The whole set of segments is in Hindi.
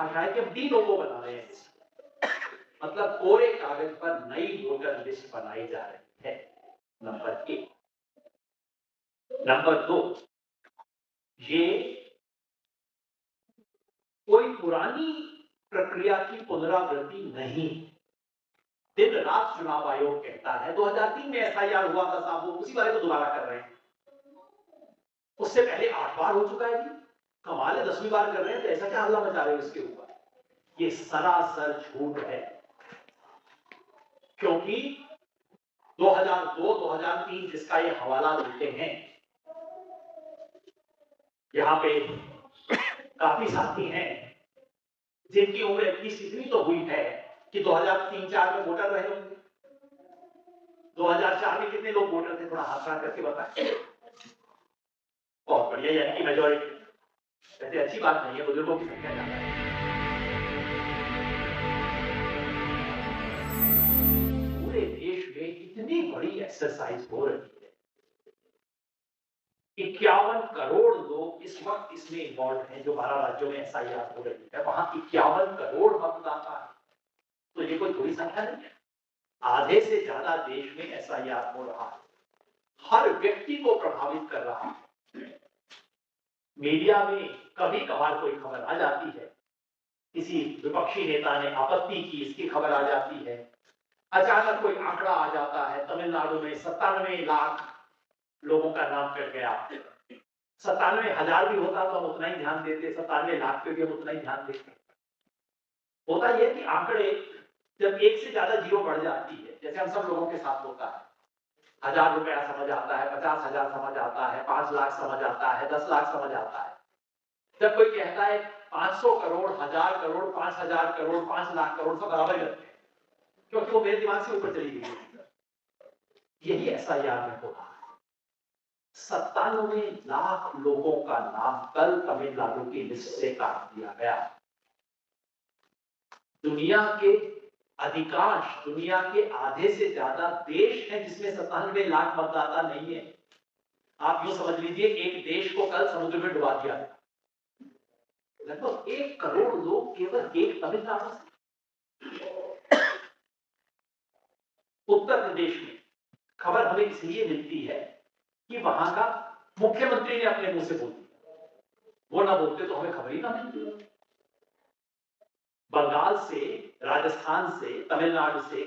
भाषा है कि हम डी नोवो बना रहे हैं, मतलब कोरे कागज पर नई वोटर लिस्ट बनाई जा रही है, नंबर 1। नंबर 2, ये कोई पुरानी प्रक्रिया की पुनरावृत्ति नहीं। दिन रात चुनाव आयोग कहता है 2003 में एफआईआर हुआ था साहब, वो उसी वाले को दोबारा कर रहे हैं। उससे पहले 8 बार हो चुका है जी, कमाल है 10वीं बार कर रहे हैं, तो ऐसा क्या हल्ला मचा रहे हैं इसके ऊपर? ये सरासर झूठ है, क्योंकि 2002-2003 जिसका ये हवाला देते हैं, यहां पे काफी साथी हैं जिनकी उम्र इतनी तो हुई है कि 2003-4 में वोटर रहे होंगे। 2004 में कितने लोग वोटर थे, थोड़ा हाथ खड़ा करके बताएं। बहुत बढ़िया, यानी कि मेजॉरिटी। वैसे अच्छी बात नहीं है, बुजुर्गों की संख्या ज्यादा है। पूरे देश में इतनी बड़ी एक्सरसाइज हो रही है, 51 करोड़ लोग इस वक्त इसमें इन्वॉल्व हैं। जो 12 राज्यों में एसआईआर हो रही है, वहां 51 करोड़ मतदाता है, तो ये कोई थोड़ी संख्या नहीं है। आधे से ज्यादा देश में एसआईआर हो रहा है, हर व्यक्ति को प्रभावित कर रहा है। मीडिया में कभी कभार कोई खबर आ जाती है, किसी विपक्षी नेता ने आपत्ति की, इसकी खबर आ जाती है। अचानक कोई आंकड़ा आ जाता है, तमिलनाडु में 97 लाख लोगों का नाम कट गया। 97,000 भी होता तो हम उतना ही ध्यान देते, 97 लाख पे भी हम उतना ही ध्यान देते। होता यह कि आंकड़े जब एक से ज्यादा जीरो बढ़ जाती है, जैसे हम सब लोगों के साथ होता है, 1000 रुपया समझ आता है, 50,000 समझ आता है, 5 लाख समझ आता है, 10 लाख समझ आता है। जब कोई कहता है 500 करोड़, 1000 करोड़, 5000 करोड़, 5 लाख करोड़, सब बराबर करते हैं, क्योंकि वो मेरे दिमाग से ऊपर चली गई। यही एसआईआर में हो रहा है। 97 लाख लोगों का नाम कल तमिलनाडु की लिस्ट से काट दिया गया। दुनिया के अधिकांश, दुनिया के आधे से ज्यादा देश हैं जिसमें 97 लाख मतदाता नहीं है। आप यूं समझ लीजिए, एक देश को कल समुद्र में डुबा दिया गया। लगभग 1 करोड़ लोग केवल एक तमिलनाडु से। उत्तर प्रदेश में खबर हमें इसलिए मिलती है कि वहां का मुख्यमंत्री ने अपने मुंह से बोल दिया, वो ना बोलते तो हमें खबर ही ना मिलती। बंगाल से, राजस्थान से, तमिलनाडु से,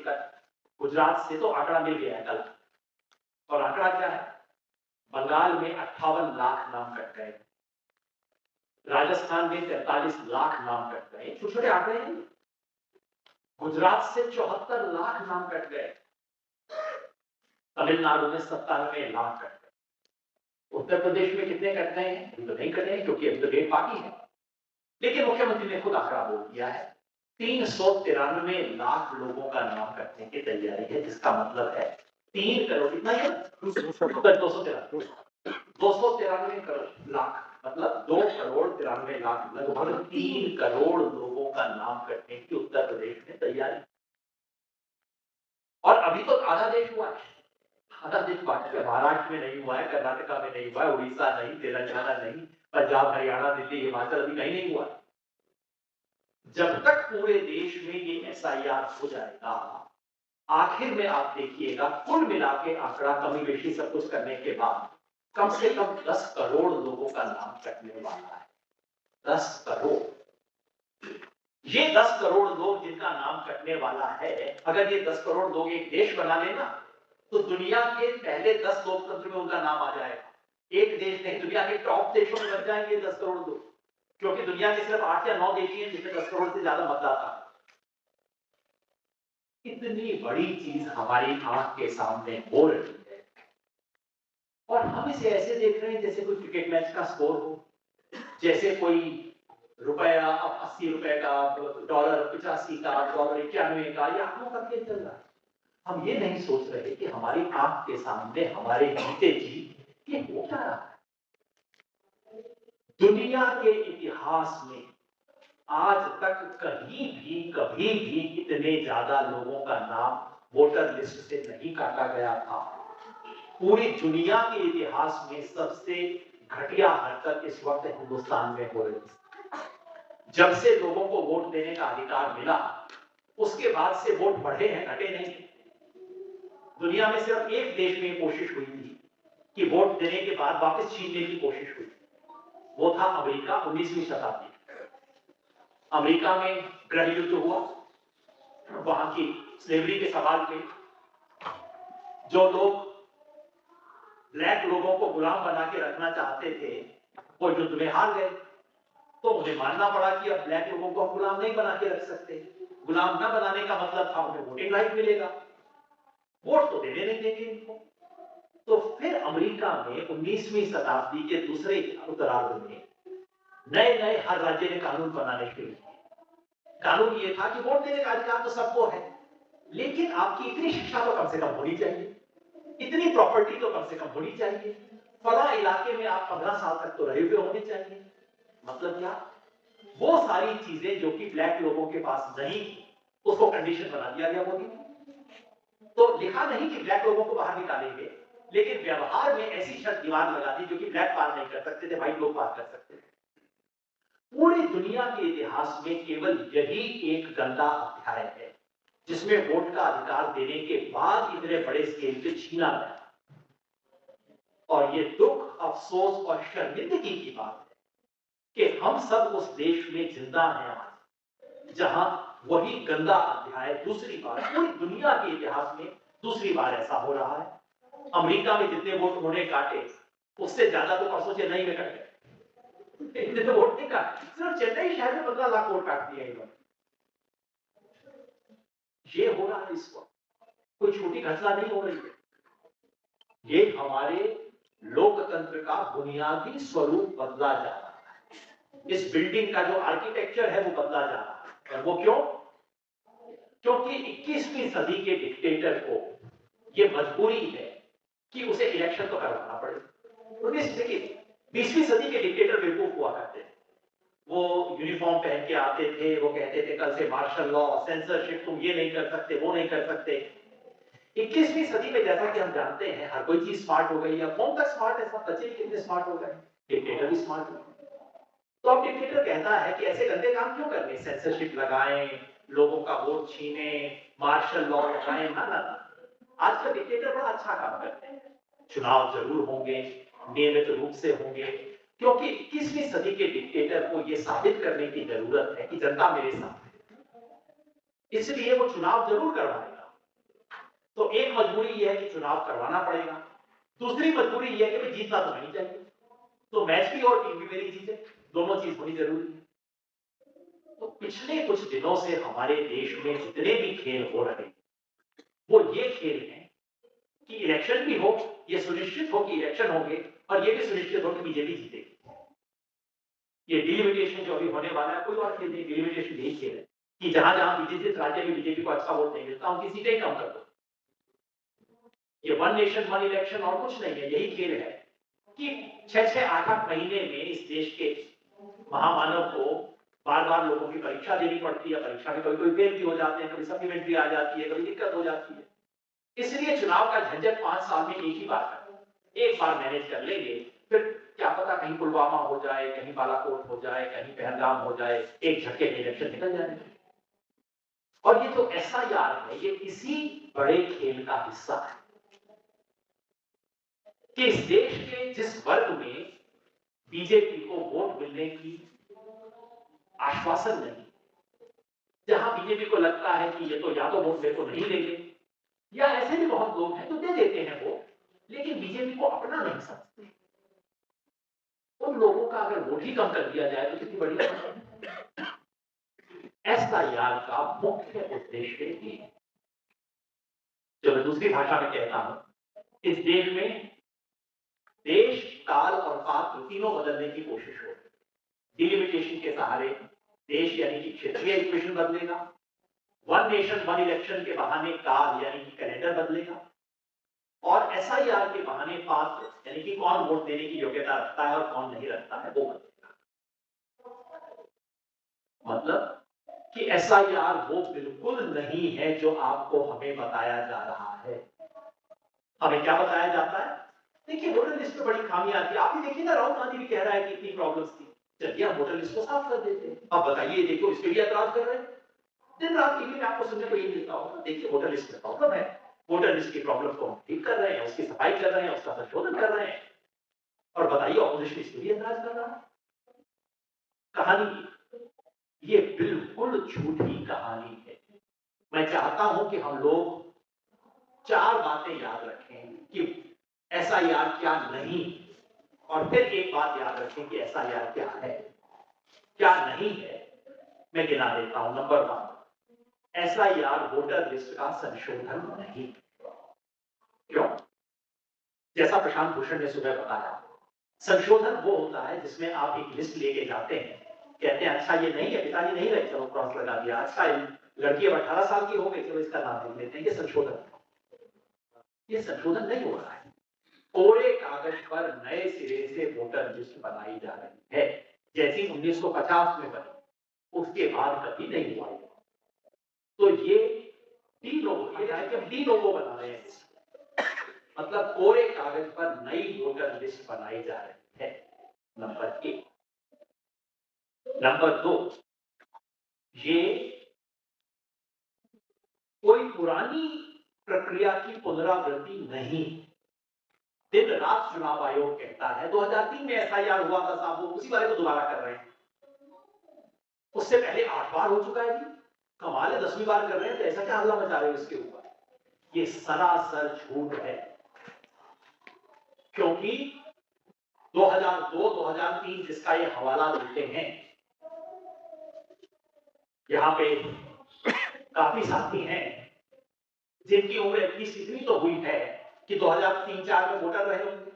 गुजरात से तो आंकड़ा मिल गया है कल। और आंकड़ा क्या है? बंगाल में 58 लाख नाम कट गए, राजस्थान में 43 लाख नाम कट गए, छोटे छोटे आंकड़े हैं। गुजरात से 74 लाख नाम कट गए, तमिलनाडु में 97 लाख कट गए। उत्तर प्रदेश में कितने कट गए हैं? अभी तो नहीं कटे हैं, क्योंकि अभी तो डेट बाकी है। लेकिन मुख्यमंत्री ने खुद आंकड़ा बोल दिया है, 393 लाख लोगों का नाम कटने की तैयारी है, जिसका मतलब है 3 करोड़, इतना ही 293 करोड़ लाख, मतलब 2 करोड़ 93 लाख, लगभग 3 करोड़ लोगों का नाम कटने की उत्तर प्रदेश में तैयारी। और अभी तो आधा देश हुआ है, आधा देश बाकी है। महाराष्ट्र में नहीं हुआ है, कर्नाटका में नहीं हुआ है, उड़ीसा नहीं, तेलंगाना नहीं, पंजाब, हरियाणा, दिल्ली, हिमाचल अभी कहीं नहीं हुआ है। जब तक पूरे देश में ये एसआईआर हो जाएगा, आखिर में आप देखिएगा कुल मिला के आंकड़ा कमी बेशी सब कुछ करने के बाद कम से कम 10 करोड़ लोगों का नाम कटने वाला है। 10 करोड़। ये 10 करोड़ लोग जिनका नाम कटने वाला है, अगर ये 10 करोड़ लोग एक देश बना लेना, तो दुनिया के पहले 10 लोकतंत्र में उनका नाम आ जाएगा। एक देश नहीं, दुनिया के टॉप देशों में बन जाएंगे 10 करोड़ लोग, क्योंकि दुनिया के सिर्फ 8 या 9 देश हैं जिसमें 10 करोड़ से ज्यादा मतदाता। इतनी बड़ी चीज हमारी आंख के सामने हो रही है, और हम इसे ऐसे देख रहे हैं जैसे कोई क्रिकेट मैच का स्कोर हो, जैसे कोई रुपया अब 80 रुपए का, डॉलर 85 का, डॉलर 91 का, या आंखों का खेल चल रहा है। हम ये नहीं सोच रहे कि हमारी आंख के सामने हमारे जीते जी ये हो क्या रहा है। दुनिया के इतिहास में आज तक कहीं भी कभी भी इतने ज्यादा लोगों का नाम वोटर लिस्ट से नहीं काटा गया था। पूरी दुनिया के इतिहास में सबसे घटिया हरकत इस वक्त हिंदुस्तान में हो रही है। जब से लोगों को वोट देने का अधिकार मिला, उसके बाद से वोट बढ़े हैं, घटे नहीं। दुनिया में सिर्फ एक देश में कोशिश हुई थी कि वोट देने के बाद वापस छीनने की कोशिश हुई, वो था अमेरिका। 19वीं शताब्दी अमेरिका में गृह युद्ध हुआ, वहां की स्लेवरी के सवाल पे जो लोग ब्लैक लोगों को गुलाम बना के रखना चाहते थे, वो युद्ध में हार गए। तो उन्हें मानना पड़ा कि अब ब्लैक लोगों को हम गुलाम नहीं बना के रख सकते। गुलाम न बनाने का मतलब था उन्हें वोटिंग राइट मिलेगा, वोट तो देने नहीं देंगे इनको। तो फिर अमेरिका में 19वीं शताब्दी के दूसरे उत्तरार्ध में नए नए हर राज्य ने कानून बनाने शुरू किए। कानून ये था कि वोट देने का अधिकार तो सबको है, लेकिन आपकी इतनी शिक्षा तो कम से कम होनी चाहिए, इतनी प्रॉपर्टी तो कम से कम होनी चाहिए, फला इलाके में आप 15 साल तक तो रहे हुए होने चाहिए। मतलब क्या? वो सारी चीजें जो कि ब्लैक लोगों के पास नहीं थी, उसको कंडीशन बना दिया गया मोदी ने। तो लिखा नहीं कि ब्लैक लोगों को बाहर निकालेंगे, लेकिन व्यवहार में ऐसी शर्त दीवार लगा दी जो कि ब्लैक पार नहीं कर सकते थे, व्हाइट लोग पार कर सकते थे। पूरी दुनिया के इतिहास में केवल यही एक गंदा अध्याय है जिसमें वोट का अधिकार देने के बाद इतने बड़े स्केल पे छीना गया। और ये दुख, अफसोस और शर्मिंदगी की बात है कि हम सब उस देश में जिंदा हैं आज, जहां वही गंदा अध्याय दूसरी बार पूरी दुनिया के इतिहास में दूसरी बार ऐसा हो रहा है। अमेरिका में जितने वोट उन्होंने काटे, उससे ज्यादा तो परसों चेन्नई में कट गए। इतने तो वोट नहीं काटे, सिर्फ चेन्नई शहर में 15 लाख वोट काट दिए इन्होंने। ये हो रहा है इस वक्त, कोई छोटी घटना नहीं हो रही है। ये हमारे लोकतंत्र का बुनियादी स्वरूप बदला जा रहा है। इस बिल्डिंग का जो आर्किटेक्चर है वो बदला जा रहा है। और वो क्यों? क्योंकि 21वीं सदी के डिक्टेटर को ये मजबूरी है कि उसे इलेक्शन तो करवाना पड़े। 20वीं सदी के डिक्टेटर बेवकूफ हुआ करते थे। वो यूनिफॉर्म पहन के आते थे, वो कहते थे कल से मार्शल लॉ, सेंसरशिप, तुम ये नहीं कर सकते, वो नहीं कर सकते। 21वीं सदी में जैसा कि हम जानते हैं, हर कोई चीज स्मार्ट हो गई है। कौन तक स्मार्ट है? सब बच्चे कितने स्मार्ट हो गए, डिक्टेटर भी स्मार्ट हो गए। तो अब डिक्टेटर कहता है कि ऐसे गंदे काम क्यों करने, सेंसरशिप लगाएं, लोगों का वोट छीने, मार्शल लॉ लगाएं। ना ना, आज का डिक्टेटर बड़ा अच्छा काम करते हैं। चुनाव जरूर होंगे, नियमित रूप से होंगे, क्योंकि 21वीं सदी के डिक्टेटर को यह साबित करने की जरूरत है कि जनता मेरे साथ है, इसलिए वो चुनाव जरूर करवाएगा। तो एक मजबूरी यह है कि चुनाव करवाना पड़ेगा, दूसरी मजबूरी यह है कि जीतना तो नहीं चाहिए, तो मैच भी और टीम भी मेरी जीते, दोनों चीज होनी जरूरी है। तो पिछले कुछ दिनों से हमारे देश में जितने भी खेल हो रहे हैं, वो ये खेल हैं कि इलेक्शन भी हो, ये सुनिश्चित हो कि इलेक्शन होंगे, और ये भी सुनिश्चित हो कि बीजेपी जीतेगी। ये डिलिमिटेशन जो अभी होने वाला है, कोई और खेल नहीं, डिलिमिटेशन यही खेल है कि जहां जहां बीजेपी, जिस राज्य में बीजेपी को अच्छा वोट नहीं मिलता, उनकी सीटें कम कर दो। ये वन नेशन वन इलेक्शन और कुछ नहीं है, यही खेल है कि 6-8 महीने में इस देश के महामानव को बार बार लोगों की परीक्षा देनी पड़ती है। परीक्षा में कभी कोई फेल भी हो जाते हैं, कभी सप्लीमेंट्री आ जाती है, कभी दिक्कत हो जाती है। इसलिए चुनाव का झंझट 5 साल में एक ही बार कर, एक बार मैनेज कर लेंगे, फिर क्या पता कहीं पुलवामा हो जाए, कहीं बालाकोट हो जाए, कहीं पहलगाम हो जाए, एक झटके में इलेक्शन निकल जाए। और ये जो एसआईआर है, ये इसी बड़े खेल का हिस्सा है कि इस देश के जिस वर्ग में बीजेपी को वोट मिलने की आश्वासन नहीं, जहां बीजेपी को लगता है कि ये तो या तो वोट मेरे को नहीं देंगे, या ऐसे भी बहुत लोग हैं जो दे देते हैं वो, लेकिन बीजेपी को अपना नहीं समझते, उन लोगों का अगर वोट ही कम कर दिया जाए तो कितनी बड़ी बात है। एसआईआर का मुख्य उद्देश्य ये है, जो मैं दूसरी भाषा में कहता हूं, इस देश में देश, काल और पात्र तीनों बदलने की कोशिश हो। डिलिमिटेशन के सहारे देश यानी कि क्षेत्रीय इक्वेशन बदलेगा, वन नेशन वन इलेक्शन के बहाने काल यानी कि कैलेंडर बदलेगा, और एसआईआर के बहाने पात्र यानी कि कौन वोट देने की योग्यता रखता है और कौन नहीं रखता है वो बदलेगा। मतलब कि एसआईआर वो बिल्कुल नहीं है जो आपको हमें बताया जा रहा है। हमें क्या बताया जाता है? देखिए, वोटर लिस्ट में बड़ी खामियां थी। आप भी देखिए ना, राहुल गांधी भी कह रहा है कि इतनी प्रॉब्लम्स थी, चलिए हम वोटर लिस्ट को साफ कर देते हैं। अब बताइए, देखो इस पे भी ऐतराज कर रहे हैं। दिन रात टीवी में आपको सुनने को ये मिलता होगा, देखिए वोटर लिस्ट में प्रॉब्लम है, वोटर लिस्ट की प्रॉब्लम को हम ठीक कर रहे हैं, उसकी सफाई कर रहे हैं, उसका संशोधन कर रहे हैं। और बताइए ऑपोजिशन इस पे भी ऐतराज कर रहा है। कहानी ये बिल्कुल झूठी कहानी है। मैं चाहता हूं कि हम लोग 4 बातें याद रखें कि एसआईआर क्या नहीं, और फिर एक बात याद रखें कि एसआईआर क्या है, क्या नहीं है। मैं गिना देता हूं। नंबर 1, एसआईआर वोटर लिस्ट का संशोधन नहीं। क्यों? जैसा प्रशांत भूषण ने सुबह बताया, संशोधन वो होता है जिसमें आप एक लिस्ट लेके जाते हैं, कहते हैं अच्छा ये नहीं है, पिताजी नहीं रहे, चलो क्रॉस लगा दिया। अच्छा लड़की अब 18 साल की हो गई, चलो इसका नाम लिख लेते हैं। ये संशोधन, ये संशोधन नहीं हो रहा है। कोरे कागज पर नए सिरे से वोटर लिस्ट बनाई जा रही है, जैसी 1950 में बनी, उसके बाद कभी नहीं हुआ। तो ये डी लोगो, ये है कि हम डी लोगो बना रहे हैं, मतलब कोरे कागज पर नई वोटर लिस्ट बनाई जा रही है। नंबर 1। नंबर 2, ये कोई पुरानी प्रक्रिया की पुनरावृत्ति नहीं। दिन रात चुनाव आयोग कहता है 2003 में एसआईआर हुआ था साहब, वो उसी बारे को दोबारा कर रहे हैं। उससे पहले 8 बार हो चुका है जी, कमाल है, 10वीं बार कर रहे हैं, तो ऐसा क्या हल्ला मचा रहे हैं इसके ऊपर? ये सरासर झूठ है, क्योंकि 2002-2003 जिसका ये हवाला देते हैं, यहां पे काफी साथी हैं जिनकी उम्र एटलीस्ट इतनी तो हुई है कि 2003-4 में वोटर रहे होंगे।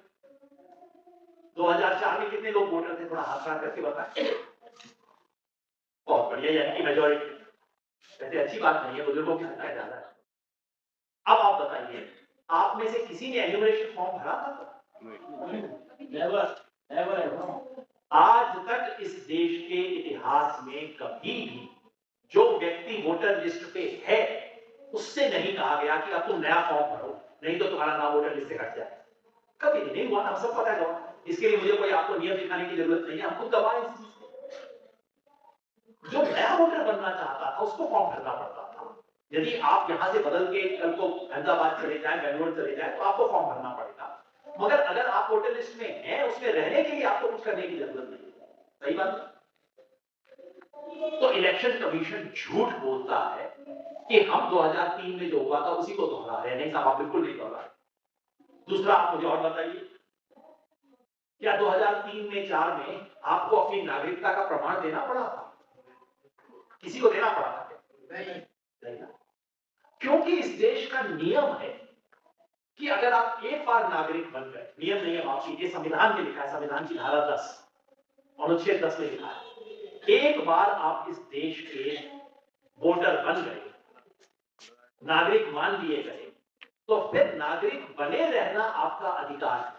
2004 में कितने लोग वोटर थे, थोड़ा हाथ खड़ा करके बताएं। बहुत बढ़िया, यानी कि मेजॉरिटी। वैसे अच्छी बात नहीं है, बुजुर्गों की संख्या ज्यादा है। अब आप बताइए, आप में से किसी ने एन्यूमरेशन फॉर्म भरा था? Never, never. आज तक इस देश के इतिहास में कभी भी जो व्यक्ति वोटर लिस्ट पे है, उससे नहीं कहा गया कि अब तुम नया फॉर्म भरो, नहीं तो तुम्हारा नाम वोटर लिस्ट से हट जाए। कभी नहीं हुआ, हम सब पता है। इसके लिए मुझे कोई आपको नियम दिखाने की जरूरत नहीं है, हम खुद गवाह इस चीज के। जो नया वोटर बनना चाहता था उसको फॉर्म भरना पड़ता था। यदि आप यहां से बदल के कल को अहमदाबाद चले जाए, बेंगलोर चले जाए, तो आपको फॉर्म भरना पड़ेगा। मगर अगर आप वोटर लिस्ट में हैं, उसमें रहने के लिए आपको कुछ करने की जरूरत नहीं है। सही बात। तो इलेक्शन कमीशन झूठ बोलता है कि हम 2003 में जो हुआ था उसी को दोहरा रहे हैं। नहीं साहब, आप बिल्कुल नहीं दोहरा रहे। दूसरा, आप मुझे और बताइए, क्या 2003 में 4 में आपको अपनी नागरिकता का प्रमाण देना पड़ा था? किसी को देना पड़ा था? नहीं। क्योंकि इस देश का नियम है कि अगर आप एक बार नागरिक बन गए, नियम नहीं है, माफ कीजिए, संविधान में लिखा है, संविधान की धारा 10, अनुच्छेद 10 में लिखा है, एक बार आप इस देश के वोटर बन गए, नागरिक मान लिए गए, तो फिर नागरिक बने रहना आपका अधिकार है।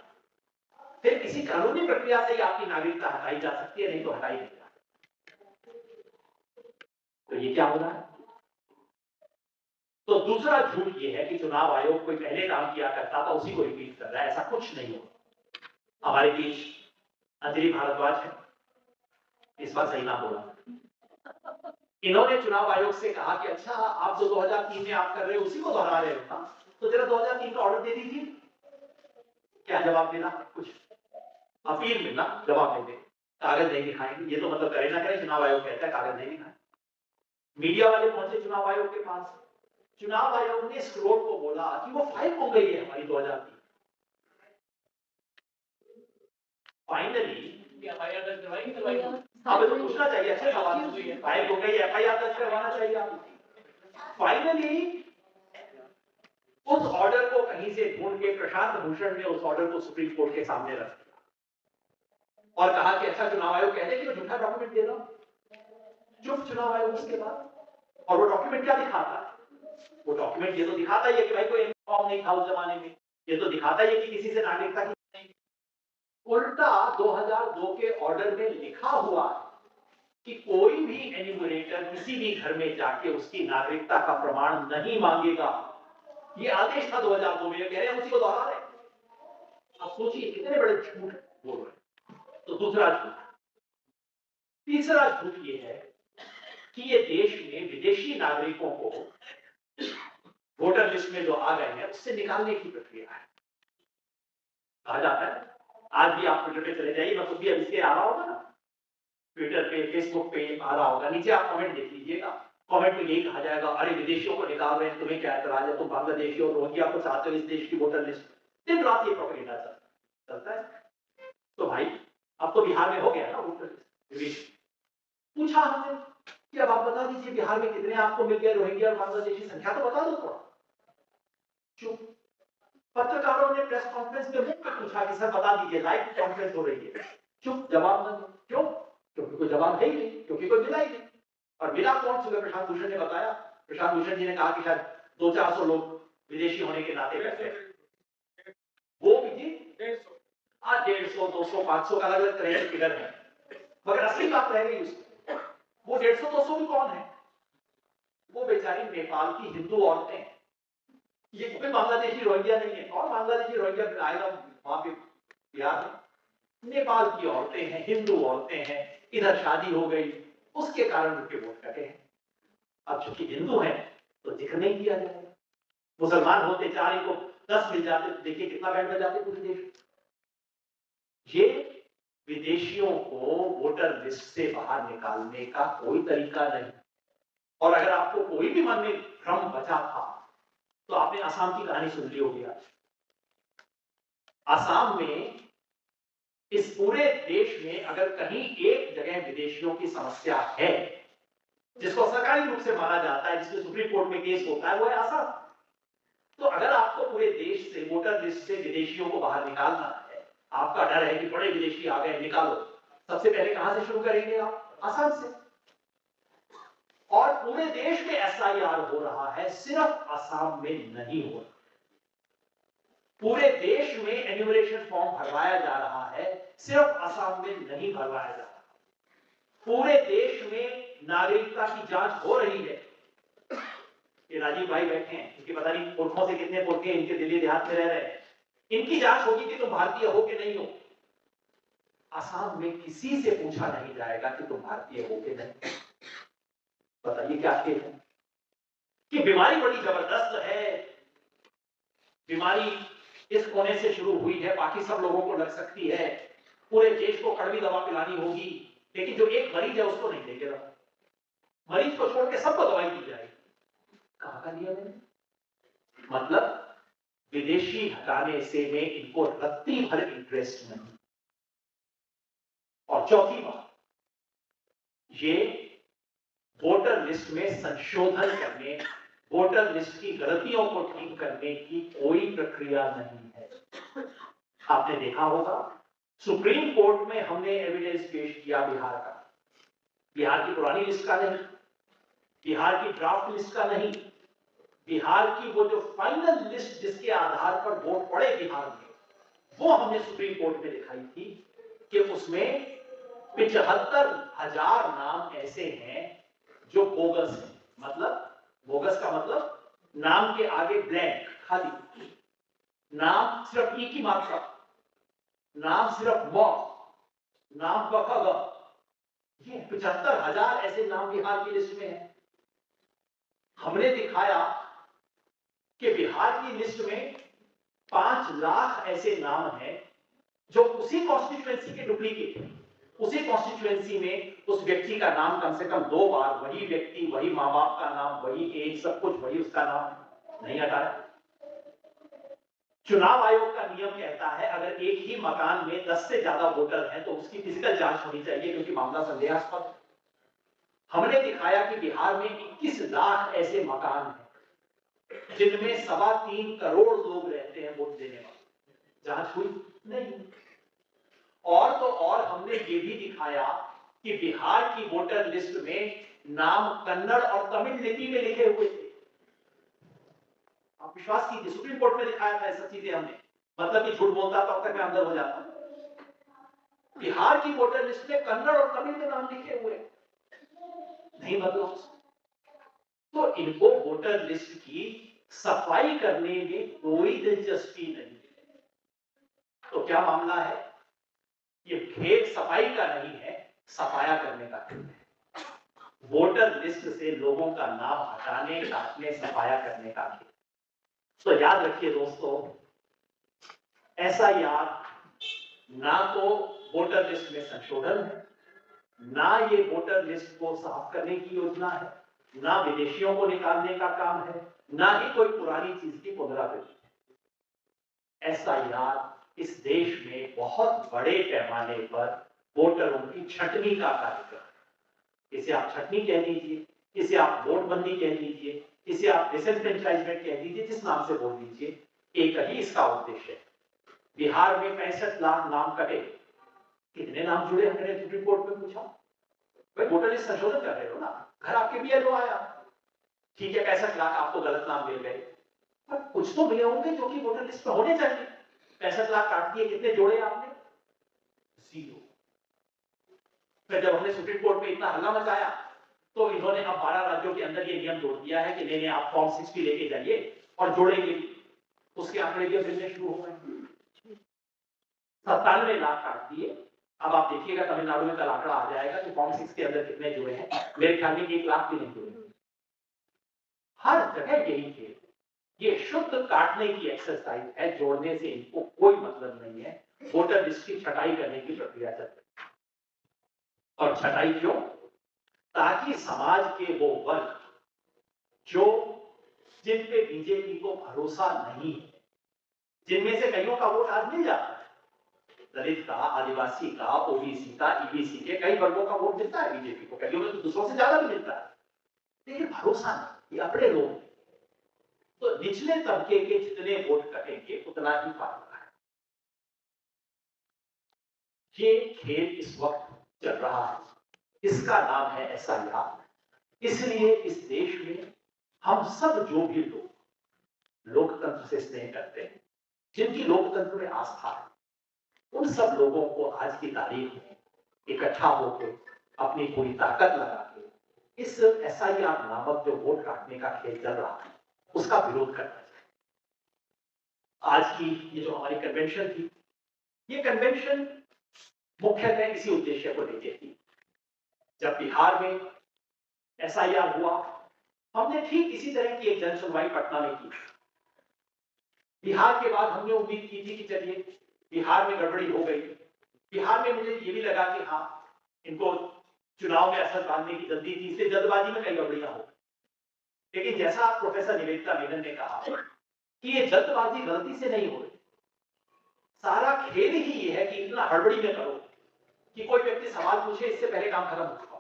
फिर किसी कानूनी प्रक्रिया से ही आपकी नागरिकता हटाई जा सकती है, नहीं तो हटाई नहीं जा सकती। तो ये क्या हो रहा है? तो दूसरा झूठ ये है कि चुनाव आयोग कोई पहले काम किया करता था उसी को रिपीट कर रहा है। ऐसा कुछ नहीं होगा। हमारे बीच अंजलि भारद्वाज है, इस बार सही नाम बोला। इन्होंने चुनाव आयोग से कहा कि अच्छा, आप जो 2003 में आप कर रहे हो उसी को दोहरा रहे हो ना, तो जरा 2003 का ऑर्डर दे दीजिए। क्या जवाब देना? कुछ अपील मिलना, जवाब नहीं दे, कागज नहीं दिखाएंगे। ये तो मतलब करे ना करे, चुनाव आयोग कहता है कागज नहीं दिखाए। मीडिया वाले पहुंचे चुनाव आयोग के पास, चुनाव आयोग ने स्क्रोल को बोला कि वो फाइल हो गई है हमारी 2003। फाइनली एफआईआर दर्ज करवाई। अब तो पूछना चाहिए, अच्छा सवाल है, फाइल हो गई, एफआईआर दर्ज करवाना चाहिए आपको। फाइनली उस ऑर्डर को कहीं से ढूंढ के प्रशांत भूषण ने उस ऑर्डर को सुप्रीम कोर्ट के सामने रख दिया और कहा कि अच्छा, चुनाव आयोग कहते हैं कि मैं झूठा डॉक्यूमेंट दे रहा हूं। चुप चुनाव आयोग उसके बाद। और वो डॉक्यूमेंट क्या दिखाता है? वो डॉक्यूमेंट ये तो दिखाता ही है कि भाई कोई फॉर्म नहीं था उस जमाने में, ये तो दिखाता ही है कि किसी से नागरिकता की नहीं। उल्टा 2002 के ऑर्डर में लिखा हुआ है कि कोई भी एन्यूमरेटर किसी भी घर में जाके उसकी नागरिकता का प्रमाण नहीं मांगेगा। ये आदेश था 2002 में, कह रहे हैं उसी को दोहरा रहे। अब सोचिए कितने बड़े झूठ बोल रहे हैं। तो दूसरा झूठ, तीसरा झूठ ये है कि ये देश में विदेशी नागरिकों को वोटर लिस्ट में जो आ गए हैं उससे निकालने की प्रक्रिया है। कहा जाता है, आज भी आप ट्विटर पे चले जाइए, मैं खुद भी अब इसके आ रहा होगा ना, ट्विटर पे फेसबुक पे आ रहा होगा, नीचे आप कमेंट देख लीजिएगा, कमेंट में यही कहा जाएगा, अरे विदेशियों को निकाल रहे हैं, तुम्हें क्या एतराज है, तुम बांग्लादेशी और रोहिंग्या को चाहते हो इस देश की वोटर लिस्ट। दिन रात ये प्रोपेगेंडा चलता है। तो भाई अब तो बिहार में हो गया ना वोटर लिस्ट। पूछा हमने कि अब आप बता दीजिए बिहार में कितने आपको मिल गए रोहिंग्या और बांग्लादेशी, संख्या तो बता दो थोड़ा। चुप। पत्रकारों ने प्रेस कॉन्फ्रेंस में मुझसे पूछा कि सर बता दीजिए, लाइव कॉन्फ्रेंस हो रही है, चुप, जवाब न दो। क्यों? क्योंकि कोई जवाब है ही नहीं, क्योंकि कोई मिला ही नहीं। और मिला कौन? सुबह प्रशांत भूषण ने बताया, प्रशांत भूषण जी ने कहा कि शायद 200-400 लोग विदेशी होने के नाते बैठे हैं। वो भी जी 150, 200, 500 का अलग अलग तरह के फिगर है, मगर असली बात रह गई उसकी, वो 150-200 भी कौन है? वो बेचारी नेपाल की हिंदू औरतें हैं। ये कोई बांग्लादेशी रोहिंग्या नहीं है। और बांग्लादेशी रोहिंग्या आएगा वहां पे बिहार में? नेपाल की औरतें हैं, हिंदू औरतें हैं, इधर शादी हो गई, उसके कारण उनके वोट कटे हैं। अब चूंकि हिंदू हैं तो जिक्र नहीं किया जाएगा। मुसलमान होते 4 को 10 मिल जाते तो देखिए कितना बैंड बजाते पूरे देश। ये विदेशियों को वोटर लिस्ट से बाहर निकालने का कोई तरीका नहीं। और अगर आपको कोई भी मन में भ्रम बचा था तो आपने असम की कहानी सुन ली होगी। आज असम में, इस पूरे देश में अगर कहीं एक जगह विदेशियों की समस्या है जिसको सरकारी रूप से माना जाता है, जिसमें सुप्रीम कोर्ट में केस होता है, वो है असम। तो अगर आपको पूरे देश से वोटर लिस्ट से विदेशियों को बाहर निकालना है, आपका डर है कि बड़े विदेशी आ गए निकालो, सबसे पहले कहां से शुरू करेंगे आप? असम से। और पूरे देश में एसआईआर हो रहा है, सिर्फ असम में नहीं हो रहा। पूरे देश में एन्यूमरेशन फॉर्म भरवाया जा रहा है, सिर्फ असम में नहीं भरवाया जा रहा। पूरे देश में नागरिकता की जांच हो रही है। ये राजीव भाई बैठे हैं, इनके पता नहीं पुरखों से कितने पुरखे इनके दिल्ली देहात में रह रहे हैं, इनकी जांच होगी कि तुम भारतीय हो कि नहीं हो। असम में किसी से पूछा नहीं जाएगा कि तुम भारतीय हो कि नहीं। बताइए क्या खेल है? कि बीमारी बड़ी जबरदस्त है, बीमारी इस कोने से शुरू हुई है, बाकी सब लोगों को लग सकती है, पूरे देश को कड़वी दवा पिलानी होगी, लेकिन जो एक मरीज है उसको नहीं देंगे दवा। मरीज को छोड़ के सबको दवाई दी जाएगी। कहां का नियम है? मतलब विदेशी हटाने से में इनको रत्ती भर इंटरेस्ट नहीं। और चौथी बात, ये वोटर लिस्ट में संशोधन करने, वोटर लिस्ट की गलतियों को ठीक करने की कोई प्रक्रिया नहीं है। आपने देखा होगा सुप्रीम कोर्ट में हमने एविडेंस पेश किया बिहार का, बिहार की पुरानी लिस्ट का नहीं, बिहार की ड्राफ्ट लिस्ट का नहीं, बिहार की वो जो फाइनल लिस्ट जिसके आधार पर वोट पड़े बिहार में, वो हमने सुप्रीम कोर्ट में दिखाई थी कि उसमें 75,000 नाम ऐसे हैं जो बोगस है। मतलब बोगस का मतलब नाम के आगे ब्लैंक, खाली नाम, सिर्फ ई की मात्रा, नाम सिर्फ म, नाम ब, ये 75,000 ऐसे नाम बिहार की लिस्ट में है। हमने दिखाया कि बिहार की लिस्ट में 5 लाख ऐसे नाम हैं जो उसी कॉन्स्टिट्यूएंसी के डुप्लीकेट हैं। उसी कॉन्स्टिट्यूएंसी में उस व्यक्ति का नाम कम से कम 2 बार, वही व्यक्ति, वही मां बाप का नाम, वही एज, सब कुछ वही, उसका नाम नहीं हटाया। चुनाव आयोग का नियम कहता है अगर एक ही मकान में 10 से ज्यादा वोटर हैं तो उसकी फिजिकल जांच होनी चाहिए, क्योंकि मामला संदेहास्पद है। हमने दिखाया कि बिहार में 21 लाख ऐसे मकान हैं जिनमें 3.25 करोड़ लोग रहते हैं वोट देने वाले। जांच हुई नहीं। और तो और हमने ये भी दिखाया कि बिहार की वोटर लिस्ट में नाम कन्नड़ और तमिल लिपि में लिखे हुए थे। आप विश्वास कीजिए, सुप्रीम कोर्ट में दिखाया था ऐसा चीजें हमने, मतलब कि झूठ बोलता तब तक मैं अंदर हो जाता। बिहार की वोटर लिस्ट में कन्नड़ और तमिल में नाम लिखे हुए नहीं, मतलब तो इनको वोटर लिस्ट की सफाई करने में कोई दिलचस्पी नहीं। तो क्या मामला है? ये खेल सफाई का नहीं है, सफाया करने का खेल है, वोटर लिस्ट से लोगों का नाम हटाने, काटने, सफाया करने का खेल। तो याद रखिए दोस्तों, एसआईआर ना तो वोटर लिस्ट में संशोधन है, ना ये वोटर लिस्ट को साफ करने की योजना है, ना विदेशियों को निकालने का काम है, ना ही कोई पुरानी चीज की पुनरावृत्ति है। एसआईआर इस देश में बहुत बड़े पैमाने पर वोटरों की छटनी का कार्यक्रम है। इसे आप छटनी कह दीजिए, इसे आप वोटबंदी कह दीजिए, इसे आप डिसएनफ्रेंचाइजमेंट कह दीजिए, जिस नाम से बोल दीजिए, एक ही इसका उद्देश्य है। बिहार में 65 लाख नाम कटे, कितने नाम जुड़े हमने सुप्रीम कोर्ट में पूछा। भाई वोटर लिस्ट संशोधन कर रहे हो ना, घर आपके बीएलओ आया, ठीक है 65 लाख आपको गलत नाम मिल गए, पर कुछ तो मिले होंगे जो कि वोटर लिस्ट में होने चाहिए। 65 लाख काट दिए, कितने जोड़े आपने? 0। फिर जब हमने सुप्रीम कोर्ट में इतना हल्ला मचाया तो इन्होंने अब 12 राज्यों के अंदर ये नियम जोड़ दिया है कि नहीं आप फॉर्म 60 लेके जाइए और जोड़ेंगे, उसके आंकड़े भी मिलने शुरू हो गए। 97 लाख काट दिए। अब आप देखिएगा तमिलनाडु में कल आंकड़ा आ जाएगा कि फॉर्म 6 के अंदर कितने जुड़े हैं। मेरे ख्याल में 1 लाख भी नहीं जुड़े। हर जगह यही खेल, ये शुद्ध काटने की एक्सरसाइज है, जोड़ने से इनको कोई मतलब नहीं है। वोटर लिस्ट की छटाई करने की प्रक्रिया चल रही है। और छटाई क्यों? ताकि समाज के वो वर्ग जो जिन पे बीजेपी को भरोसा नहीं है, जिनमें से कईयों का वोट आज मिल जाता है, दलित का, आदिवासी का, ओबीसी का, ईबीसी के कई वर्गों का वोट मिलता है बीजेपी को, कईयों में तो दूसरों से ज्यादा भी मिलता है, लेकिन भरोसा नहीं, ये अपने लोग। तो निचले तबके के जितने वोट कटेंगे उतना ही फायदा है। ये खेल इस वक्त चल रहा है, इसका नाम है एसआईआर। इसलिए इस देश में हम सब जो भी लोग लोकतंत्र से स्नेह करते हैं, जिनकी लोकतंत्र में आस्था है, उन सब लोगों को आज की तारीख में इकट्ठा होकर अपनी पूरी ताकत लगा के इस एसआईआर नामक जो वोट काटने का खेल चल रहा है उसका विरोध करना चाहिए। आज की ये जो हमारी कन्वेंशन थी, ये कन्वेंशन मुख्यतः इसी उद्देश्य को लेकर थी। जब बिहार में एसआईआर हुआ, हमने ठीक इसी तरह की एक जन सुनवाई पटना में की। बिहार के बाद हमने उम्मीद की थी कि चलिए बिहार में गड़बड़ी हो गई। बिहार में मुझे ये भी लगा कि हाँ, इनको चुनाव में असर डालने की जल्दी थी, इसलिए जल्दबाजी में कई गड़बड़ियां हो। लेकिन जैसा प्रोफेसर निवेदिता मेनन ने कहा कि ये जल्दबाजी गलती से नहीं हो रही, सारा खेल ही ये है कि इतना हड़बड़ी में करो कि कोई व्यक्ति सवाल पूछे इससे पहले काम खत्म हो चुका।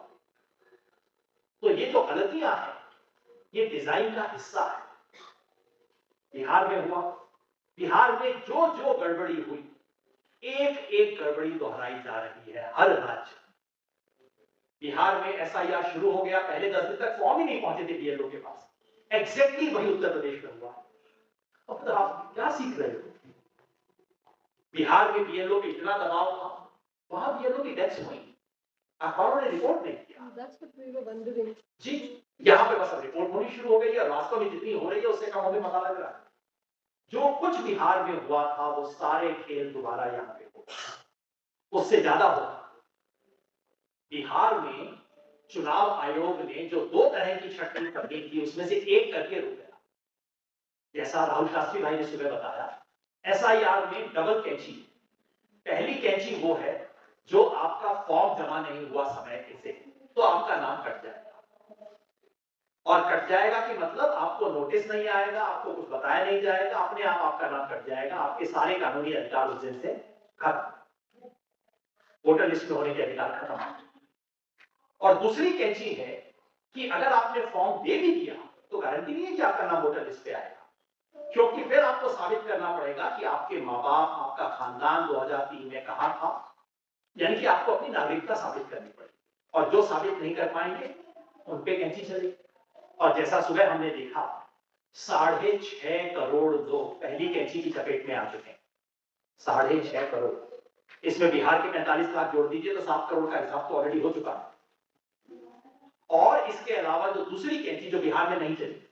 तो ये जो गलतियां हैं, ये डिजाइन का हिस्सा है। बिहार में हुआ, बिहार में जो जो गड़बड़ी हुई, एक एक गड़बड़ी दोहराई जा रही है हर राज्य। बिहार में एसआईआर शुरू हो गया, पहले 10 दिन तक फॉर्म ही नहीं पहुंचे थे बीएलओ के पास। एग्जैक्टली वही उत्तर प्रदेश में हुआ। अब तो आप क्या सीख रहे हो? बिहार में बीएलओ पे इतना दबाव था, वहां बीएलओ की डेथ हुई, अखबारों ने रिपोर्ट नहीं किया। जी, यहाँ पे बस रिपोर्ट होनी शुरू हो गई है, वास्तव में जितनी हो रही है उससे कम हमें पता लग रहा है। जो कुछ बिहार में हुआ था वो सारे खेल दोबारा यहाँ पे हो, उससे ज्यादा होगा। बिहार में चुनाव आयोग ने जो 2 तरह की छटनी करनी थी उसमें से एक करके रुक गया। जैसा राहुल शास्त्री भाई ने सुबह बताया, एसआईआर में डबल कैंची। पहली कैंची वो है जो आपका फॉर्म जमा नहीं हुआ समय से, तो आपका नाम कट जाएगा। और कट जाएगा कि मतलब आपको नोटिस नहीं आएगा, आपको कुछ बताया नहीं जाएगा, अपने आप आपका नाम कट जाएगा, आपके सारे कानूनी अधिकार उस दिन से खत्म, वोटर लिस्ट में होने के अधिकार खत्म। और दूसरी कैंची है कि अगर आपने फॉर्म दे भी दिया तो गारंटी नहीं है कि आपका नाम वोटर लिस्ट पे आएगा, क्योंकि फिर आपको साबित करना पड़ेगा कि आपके माँ बाप, आपका खानदान 2003 में कहां था, यानी कि आपको अपनी नागरिकता साबित करनी पड़ेगी। और जो साबित नहीं कर पाएंगे उन पे कैंची चलेगी। और जैसा सुबह हमने देखा, 6.5 करोड़ लोग पहली कैंची की चपेट में आ चुके हैं। 6.5 करोड़, इसमें बिहार के 45 लाख जोड़ दीजिए तो 7 करोड़ का हिसाब तो ऑलरेडी हो चुका है। और इसके अलावा जो दूसरी कैंची जो बिहार में नहीं चली,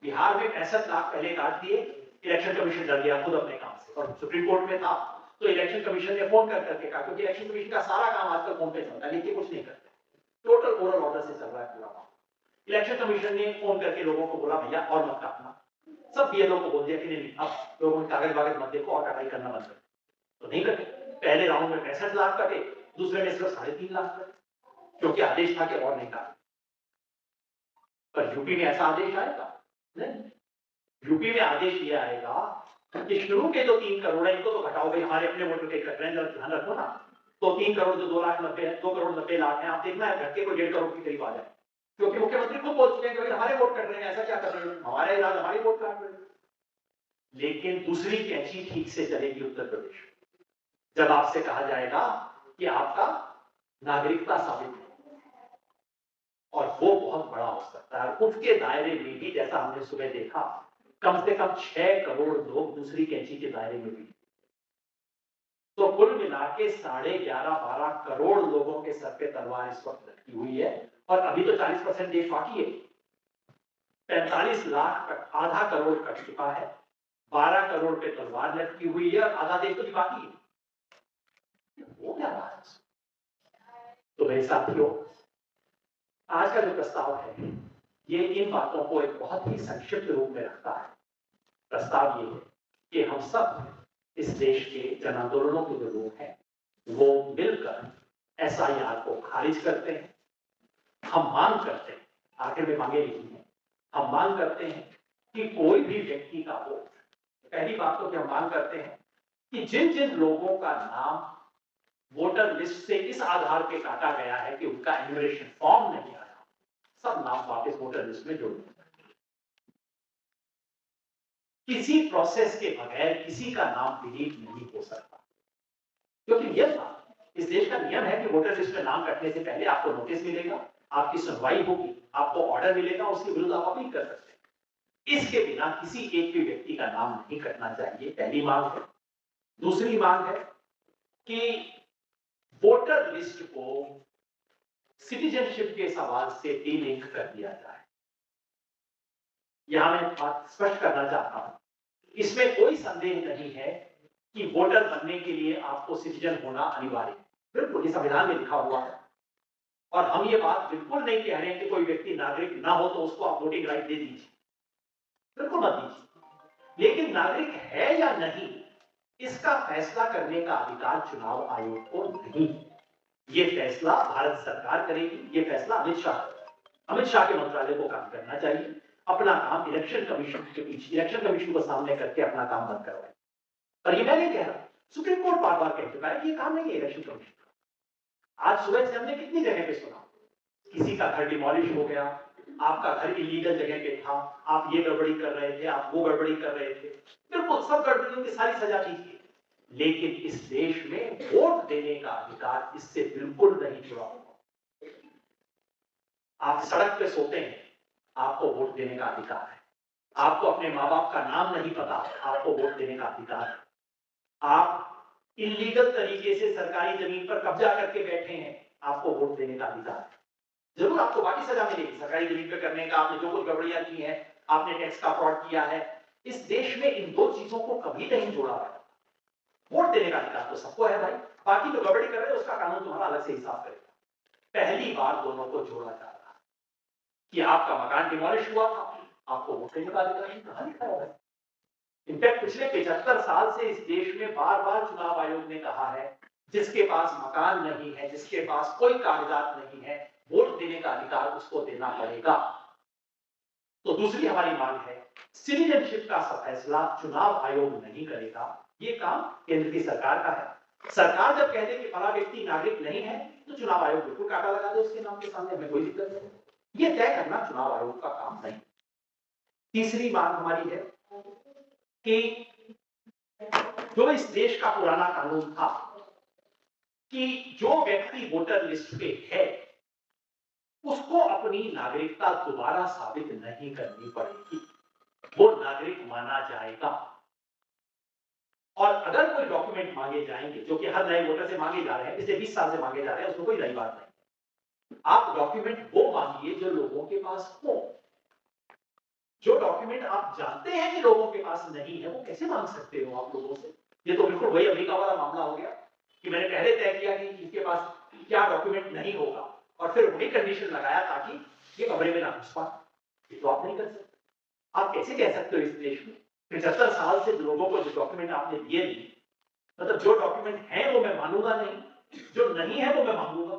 बिहार में 65 लाख पहले काट दिए, इलेक्शन कमीशन डर गया खुद अपने काम से और सुप्रीम कोर्ट में था तो इलेक्शन कमीशन ने फोन कर करके कहा, क्योंकि इलेक्शन कमीशन का सारा काम आजकल फोन पे चलता है, लेकिन कुछ नहीं करते, टोटल ओरल ऑर्डर से चल रहा है पूरा काम। इलेक्शन कमीशन ने फोन करके लोगों को बोला भैया और मत काटना, सब बीएलओ को बोल दिया कि नहीं अब लोगों ने कागज वागज मत देखो और कटाई करना बंद कर, तो नहीं कटे। पहले राउंड में 65 लाख कटे, दूसरे में सिर्फ 3.5 लाख कटे, क्योंकि आदेश था कि और नहीं काटे। पर यूपी में ऐसा आदेश आएगा नहीं, यूपी में आदेश ये आएगा कि शुरू के जो 3 करोड़ है इनको तो घटाओ भाई, हमारे अपने वोटर के कट रहे हैं, ध्यान रखो ना। तो 3 करोड़ जो 2 करोड़ 90 लाख है, आप देखना है घट के कोई 1.5 करोड़ के करीब आ जाए, क्योंकि मुख्यमंत्री खुद बोल चुके हैं कि भाई हमारे वोट कट रहे हैं, ऐसा क्या कर रहे हैं, हमारे इलाज हमारे वोट काट रहे हैं। लेकिन दूसरी कैंची ठीक से चलेगी उत्तर प्रदेश, जब आपसे कहा जाएगा कि आपका नागरिकता साबित है, और वो बहुत बड़ा हो सकता है। उसके दायरे में भी जैसा हमने सुबह देखा, कम से कम 6 करोड़ लोग दूसरी कैंची के दायरे में भी, तो कुल मिला के 11.5-12 करोड़ लोगों के सर पे तलवार इस वक्त लटकी हुई है। और अभी तो 40% देश बाकी है, 45 लाख तक आधा करोड़ कट चुका है, 12 करोड़ पे तलवार लटकी हुई है, आधा देश तो बाकी है। वो क्या बात है? तो मेरे साथियों, आज का जो प्रस्ताव है ये इन बातों को एक बहुत ही संक्षिप्त रूप में रखता है। प्रस्ताव ये है कि हम सब इस देश के जन आंदोलनों के जो लोग हैं वो मिलकर एसआईआर को खारिज करते हैं। हम मांग करते हैं, आखिर में मांगे लिखी है, हम मांग करते हैं कि कोई भी व्यक्ति का वोट, पहली बात तो कि हम मांग करते हैं कि जिन जिन लोगों का नाम वोटर लिस्ट से इस आधार पे काटा गया है कि उनका एन्यूमरेशन फॉर्म नहीं आया, सब नाम वापस वोटर लिस्ट में जोड़ दिया। किसी प्रोसेस के बगैर किसी का नाम डिलीट नहीं हो सकता, क्योंकि नियम था, इस देश का नियम है कि वोटर लिस्ट में नाम कटने से पहले आपको नोटिस मिलेगा, आपकी सुनवाई होगी, आपको ऑर्डर मिलेगा, उसके विरुद्ध आप अपील कर सकते हैं। इसके बिना किसी एक भी व्यक्ति का नाम नहीं कटना चाहिए, पहली मांग है। दूसरी मांग है कि वोटर लिस्ट को सिटीजनशिप के सवाल से डीलिंक कर दिया जाए। यहां मैं बात स्पष्ट करना चाहता हूं, इसमें कोई संदेह नहीं है कि वोटर बनने के लिए आपको सिटीजन होना अनिवार्य है, बिल्कुल ये संविधान में लिखा हुआ है। और हम ये बात बिल्कुल नहीं कह रहे हैं कि कोई व्यक्ति नागरिक ना हो तो उसको आप वोटिंग राइट दे दीजिए, बिल्कुल मत दीजिए। लेकिन नागरिक है या नहीं, इसका फैसला करने का अधिकार चुनाव आयोग को नहीं। ये फैसला भारत सरकार करेगी, ये फैसला अमित शाह के मंत्रालय को काम करना चाहिए। अपना काम इलेक्शन कमीशन के पीछे, इलेक्शन कमीशन को सामने करके अपना काम बंद करवाए। और ये मैं नहीं कह रहा, सुप्रीम कोर्ट बार बार कह चुका है कि ये काम नहीं है इलेक्शन कमीशन का। आज सुबह से हमने कितनी जगह पे सुना, किसी का घर डिमोलिश हो गया, आपका घर इलीगल जगह पे था, आप ये गड़बड़ी कर रहे थे, आप वो गड़बड़ी कर रहे थे, बिल्कुल सब गड़बड़ियों की सारी सजा दीजिए। लेकिन इस देश में वोट देने का अधिकार इससे बिल्कुल नहीं जुड़ा हुआ। आप सड़क पे सोते हैं, आपको वोट देने का अधिकार है। आपको अपने माँ बाप का नाम नहीं पता, आपको वोट देने का अधिकार है। आप इलीगल तरीके से सरकारी जमीन पर कब्जा करके बैठे हैं, आपको वोट देने का अधिकार है। जरूर आपको बाकी सजा मिलेगी सरकारी जमीन पर करने का, आपने जो कुछ गड़बड़ियां की हैं, आपने टैक्स का फ्रॉड किया है। इस देश में इन दो चीजों को कभी नहीं जोड़ा है। वोट देने का अधिकार तो सबको है भाई, बाकी जो गड़बड़ी कर रहे हैं उसका कानून तुम्हारा अलग से हिसाब करेगा। पहली बार दोनों को जोड़ा जा रहा है कि आपका मकान डिमोलिश हुआ था, आपको वोट देने का अधिकार नहीं, कहां लिखा है? इनफैक्ट पिछले 75 साल से इस देश में बार बार चुनाव आयोग ने कहा है जिसके पास मकान नहीं है, जिसके पास कोई कागजात नहीं है, वोट देने का अधिकार उसको देना पड़ेगा। तो दूसरी हमारी मांग है, सिटीजनशिप का फैसला चुनाव आयोग नहीं करेगा, ये काम केंद्र की सरकार का है। सरकार जब कह दे कि फला व्यक्ति नागरिक नहीं है तो चुनाव आयोग बिल्कुल काटा लगा दे उसके नाम के सामने, हमें कोई दिक्कत नहीं। ये तय करना चुनाव आयोग का काम नहीं। तीसरी मांग हमारी है कि जो इस देश का पुराना कानून था कि जो व्यक्ति वोटर लिस्ट पे है उसको अपनी नागरिकता दोबारा साबित नहीं करनी पड़ेगी, वो नागरिक माना जाएगा। और अगर कोई डॉक्यूमेंट मांगे जाएंगे, जो कि हर नए वोटर से मांगे जा रहे हैं, पिछले 20 साल से मांगे जा रहे हैं, उसमें कोई नई बात नहीं। आप डॉक्यूमेंट वो मांगिए जो लोगों के पास हो। जो डॉक्यूमेंट आप जानते हैं कि लोगों के पास नहीं है, वो कैसे मांग सकते हो आप लोगों से? ये तो बिल्कुल वही अमेरिका वाला मामला हो गया कि मैंने पहले तय किया कि इसके पास क्या डॉक्यूमेंट नहीं होगा और फिर वही कंडीशन लगाया ताकि ये कमरे में ना घुस पाए। ये तो आप नहीं कर सकते। आप कैसे कह सकते हो इस देश में 75 साल से लोगों को जो डॉक्यूमेंट आपने दिए नहीं, मतलब जो डॉक्यूमेंट है वो मैं मानूंगा नहीं, जो नहीं है वो मैं मांगूंगा,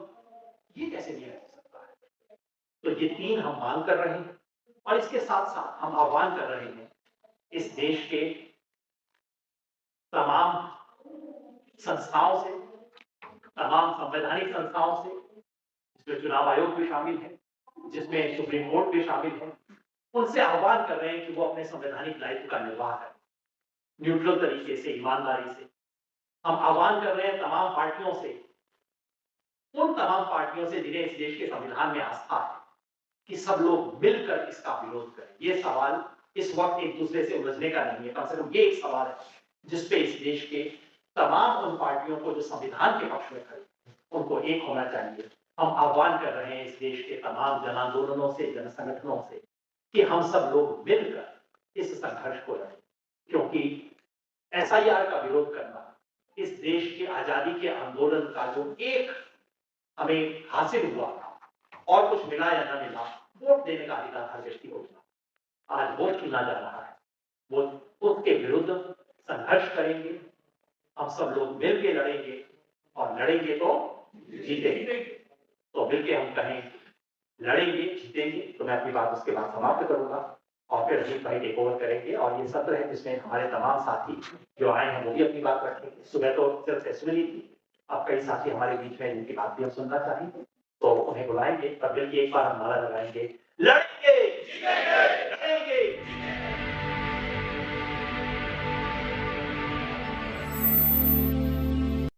ये कैसे नहीं हो सकता है? तो ये 3 हम मांग कर रहे हैं और इसके साथ साथ हम आह्वान कर रहे हैं इस देश के तमाम संस्थाओं से, तमाम संवैधानिक संस्थाओं से, जिसमें चुनाव आयोग भी शामिल है, जिसमें सुप्रीम कोर्ट भी शामिल है, उनसे आह्वान कर रहे हैं कि वो अपने संवैधानिक दायित्व का निर्वाह करें न्यूट्रल तरीके से, ईमानदारी से। हम आह्वान कर रहे हैं तमाम पार्टियों से, उन तमाम पार्टियों से जिन्हें इस देश के संविधान में आस्था है, कि सब लोग मिलकर इसका विरोध करें। ये सवाल इस वक्त एक दूसरे से उलझने का नहीं है, कम से कम ये एक सवाल है जिसपे इस देश के तमाम उन पार्टियों को जो संविधान के पक्ष में खड़े उनको एक होना चाहिए। हम आह्वान कर रहे हैं इस देश के तमाम जन आंदोलनों से, जन संगठनों से कि हम सब लोग मिलकर इस संघर्ष को लड़ें, क्योंकि एसआईआर का विरोध करना इस देश की आजादी के आंदोलन का जो एक हमें हासिल हुआ था, और कुछ मिला या ना मिला, वोट देने का अधिकार हर व्यक्ति को मिला। आज वोट चुना जा रहा है, वो उसके विरुद्ध संघर्ष करेंगे, हम सब लोग मिलकर लड़ेंगे और लड़ेंगे तो जीतेंगे। तो मिलकर हम कहें लड़ेंगे जीतेंगे, तो मैं अपनी बात उसके बाद समाप्त करूंगा और फिर अजीत भाई टेक ओवर करेंगे। और ये सत्र है जिसमें हमारे तमाम साथी जो आए हैं वो भी अपनी बात रखेंगे। सुबह तो सिर्फ एसमेली थी, अब कई साथी हमारे बीच में जिनकी बात भी हम सुनना चाहेंगे तो उन्हें बुलाएंगे, पर मिलकर एक बार हम नारा लगाएंगे, लड़ेंगे जीतेंगे, लड़ेंगे